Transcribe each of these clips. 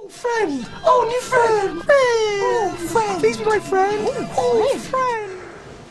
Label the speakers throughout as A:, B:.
A: Friend! Oh, new friend! Oh, friend! Please be my friend! Oh, friend!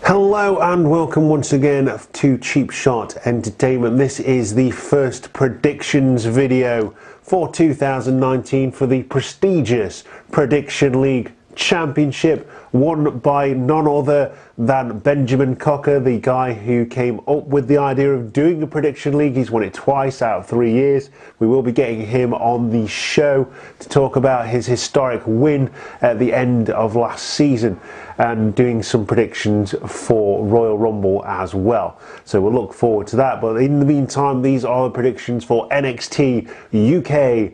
B: Hello and welcome once again to Cheap Shot Entertainment. This is the first predictions video for 2019 for the prestigious Prediction League Championship, won by none other than Benjamin Cocker, the guy who came up with the idea of doing a prediction league. He's won it twice out of 3 years. We will be getting him on the show to talk about his historic win at the end of last season and doing some predictions for Royal Rumble as well. So we'll look forward to that. But in the meantime, these are the predictions for NXT UK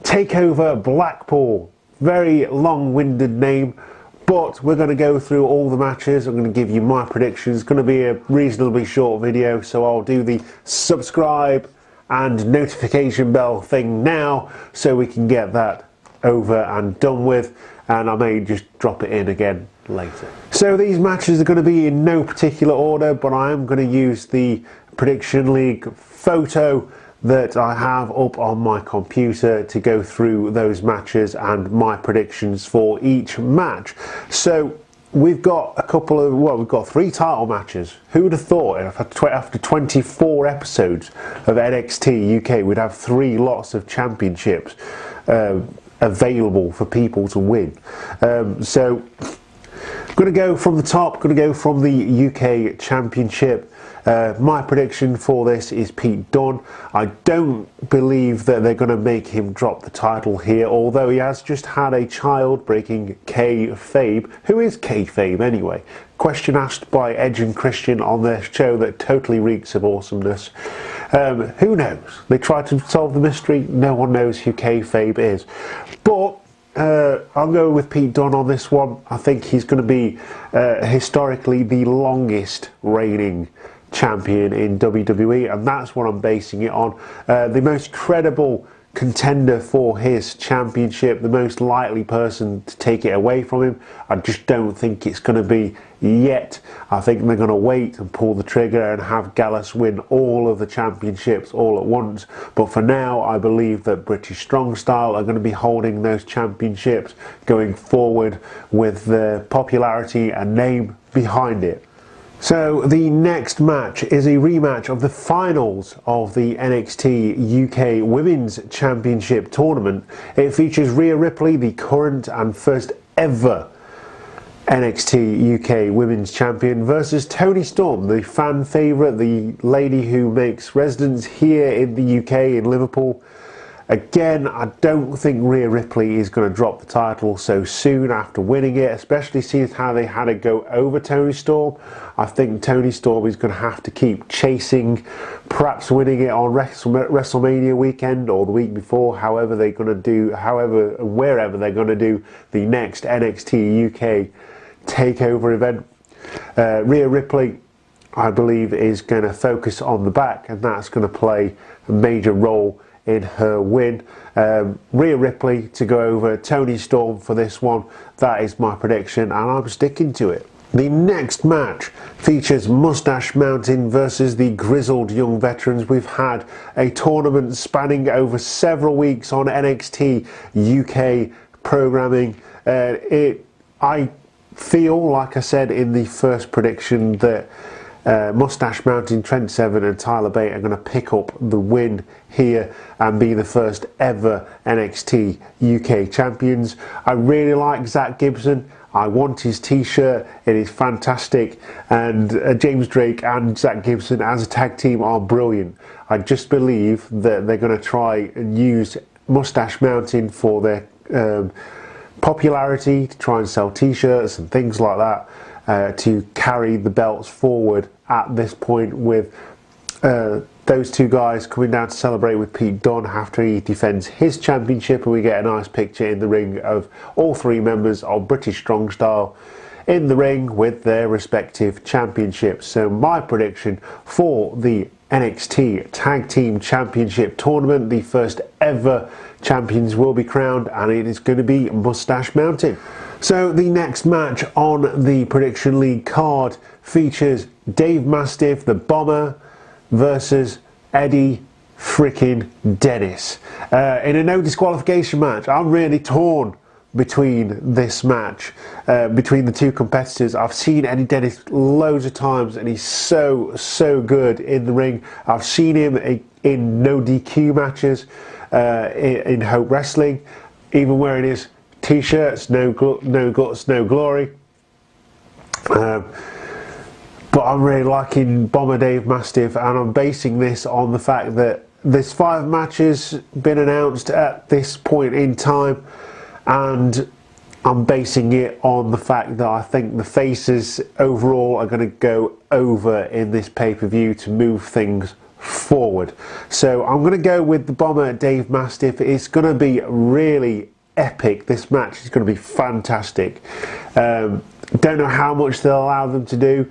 B: TakeOver Blackpool. Very long-winded name, but we're going to go through all the matches. I'm going to give you my predictions. It's going to be a reasonably short video, so I'll do the subscribe and notification bell thing now so we can get that over and done with, and I may just drop it in again later. So these matches are going to be in no particular order, but I am going to use the Prediction League photo that I have up on my computer to go through those matches and my predictions for each match. So we've got we've got 3 title matches. Who would have thought after 24 episodes of NXT UK we'd have 3 lots of championships available for people to win. So I'm going to go from the top, going to go from the UK Championship. My prediction for this is Pete Dunne. I don't believe that they're going to make him drop the title here, although he has just had a child breaking kayfabe. Who is kayfabe anyway? Question asked by Edge and Christian on their show that totally reeks of awesomeness. Who knows? They tried to solve the mystery. No one knows who kayfabe is. But I'll go with Pete Dunne on this one. I think he's going to be historically the longest reigning champion in WWE, and that's what I'm basing it on. The most credible contender for his championship, the most likely person to take it away from him. I just don't think it's going to be yet. I think they're going to wait and pull the trigger and have Gallus win all of the championships all at once. But for now, I believe that British Strong Style are going to be holding those championships going forward with the popularity and name behind it. So the next match is a rematch of the finals of the NXT UK Women's Championship Tournament. It features Rhea Ripley, the current and first ever NXT UK Women's Champion, versus Toni Storm, the fan favourite, the lady who makes residence here in the UK in Liverpool. Again, I don't think Rhea Ripley is going to drop the title so soon after winning it, especially seeing how they had to go over Toni Storm. I think Toni Storm is going to have to keep chasing, perhaps winning it on WrestleMania weekend or the week before, wherever they're going to do the next NXT UK TakeOver event. Rhea Ripley, I believe, is going to focus on the back, and that's going to play a major role in her win. Rhea Ripley to go over Toni Storm for this one. That is my prediction, and I'm sticking to it. The next match features Mustache Mountain versus the Grizzled Young Veterans. We've had a tournament spanning over several weeks on NXT UK programming. I feel, like I said in the first prediction, that Mustache Mountain, Trent Seven and Tyler Bate are going to pick up the win here and be the first ever NXT UK champions. I really like Zach Gibson. I want his t-shirt, it is fantastic, and James Drake and Zach Gibson as a tag team are brilliant. I just believe that they're going to try and use Mustache Mountain for their popularity, to try and sell t-shirts and things like that, to carry the belts forward at this point, with those two guys coming down to celebrate with Pete Dunne after he defends his championship, and we get a nice picture in the ring of all 3 members of British Strong Style in the ring with their respective championships. So my prediction for the NXT Tag Team Championship Tournament, the first ever champions will be crowned, and it is going to be Mustache Mountain. So the next match on the Prediction League card features Dave Mastiff, the Bomber, versus Eddie freaking Dennis. In a no disqualification match, I'm really torn between this match, between the two competitors. I've seen Eddie Dennis loads of times and he's so good in the ring. I've seen him in no DQ matches, in Hope Wrestling, even wearing his t-shirts, no guts, no glory. But I'm really liking Bomber Dave Mastiff, and I'm basing this on the fact that there's 5 matches been announced at this point in time, and I'm basing it on the fact that I think the faces overall are going to go over in this pay-per-view to move things forward. So I'm going to go with the Bomber Dave Mastiff. It's going to be really epic. This match is going to be fantastic. Don't know how much they'll allow them to do,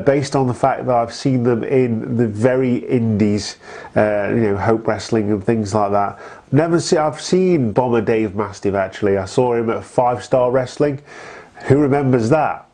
B: based on the fact that I've seen them in the very indies, Hope Wrestling and things like that. I've seen Bomber Dave Mastiff actually. I saw him at 5 Star Wrestling. Who remembers that?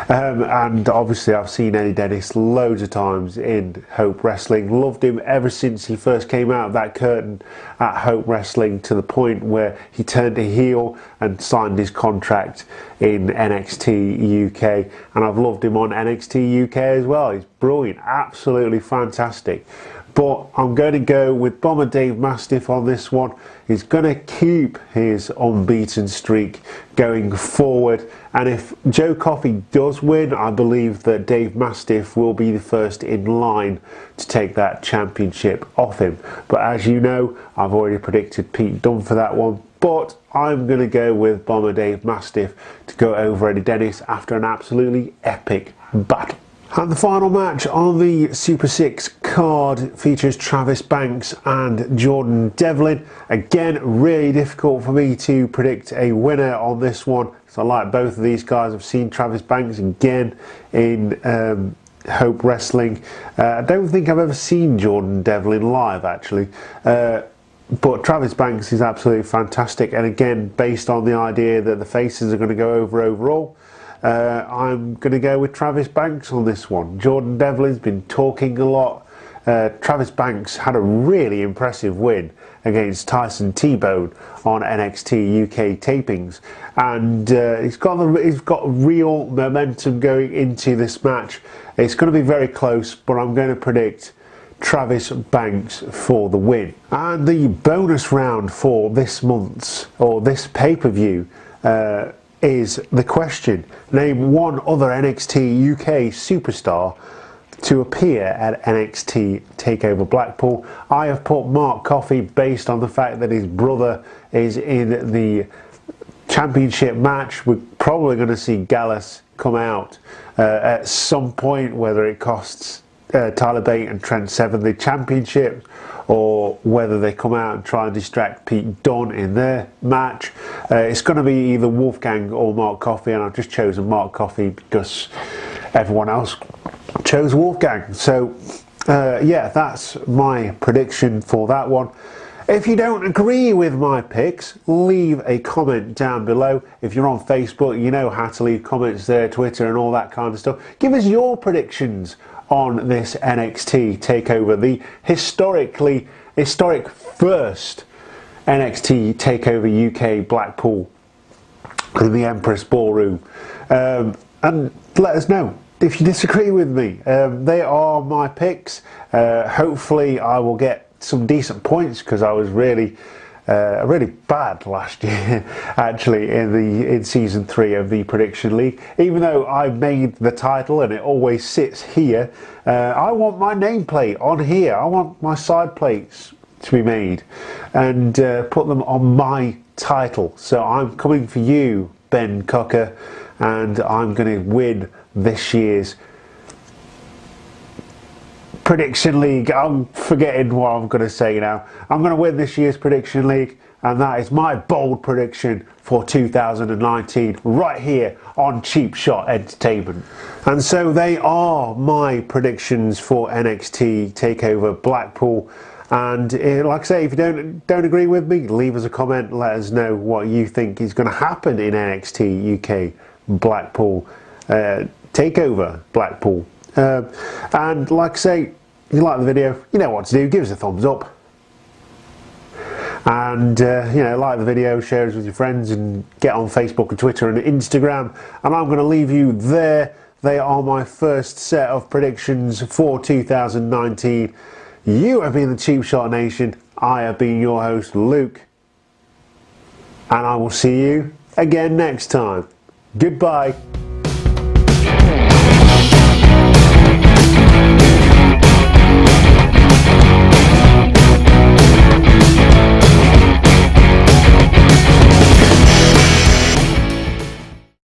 B: And obviously I've seen Eddie Dennis loads of times in Hope Wrestling. Loved him ever since he first came out of that curtain at Hope Wrestling, to the point where he turned a heel and signed his contract in NXT UK, and I've loved him on NXT UK as well. He's brilliant, absolutely fantastic. But I'm going to go with Bomber Dave Mastiff on this one. He's going to keep his unbeaten streak going forward. And if Joe Coffey does win, I believe that Dave Mastiff will be the first in line to take that championship off him. But as you know, I've already predicted Pete Dunne for that one. But I'm going to go with Bomber Dave Mastiff to go over Eddie Dennis after an absolutely epic battle. And the final match on the Super 6 card features Travis Banks and Jordan Devlin. Again, really difficult for me to predict a winner on this one, because I like both of these guys. I've seen Travis Banks again in Hope Wrestling. I don't think I've ever seen Jordan Devlin live actually. But Travis Banks is absolutely fantastic, and again, based on the idea that the faces are going to go over overall, I'm going to go with Travis Banks on this one. Jordan Devlin's been talking a lot. Travis Banks had a really impressive win against Tyson T-Bone on NXT UK tapings, and he's got real momentum going into this match. It's going to be very close, but I'm going to predict Travis Banks for the win. And the bonus round for this month's, or this pay-per-view, is the question: name one other NXT UK superstar to appear at NXT TakeOver Blackpool. I have put Mark Coffey based on the fact that his brother is in the championship match. We're probably going to see Gallus come out at some point, whether it costs Tyler Bate and Trent Seven the championship, or whether they come out and try and distract Pete Dunne in their match. It's going to be either Wolfgang or Mark Coffey, and I've just chosen Mark Coffey because everyone else chose Wolfgang. So yeah, that's my prediction for that one. If you don't agree with my picks, leave a comment down below. If you're on Facebook, you know how to leave comments there, Twitter and all that kind of stuff. Give us your predictions on this NXT TakeOver, the historic first NXT TakeOver UK Blackpool in the Empress Ballroom. And let us know if you disagree with me. They are my picks. Hopefully I will get some decent points, because I was really bad last year actually in season 3 of the Prediction League. Even though I made the title and it always sits here, I want my nameplate on here. I want my side plates to be made and put them on my title. So I'm coming for you, Ben Cocker, and I'm going to win this year's Prediction League. I'm forgetting what I'm going to say now. I'm going to win this year's Prediction League, and that is my bold prediction for 2019 right here on Cheap Shot Entertainment. And so they are my predictions for NXT TakeOver Blackpool. And like I say, if you don't agree with me, leave us a comment. Let us know what you think is going to happen in NXT UK Blackpool TakeOver Blackpool. And like I say, If you like the video, you know what to do. Give us a thumbs up. And like the video, share it with your friends, and get on Facebook and Twitter and Instagram. And I'm going to leave you there. They are my first set of predictions for 2019. You have been the Cheap Shot Nation. I have been your host, Luke. And I will see you again next time. Goodbye.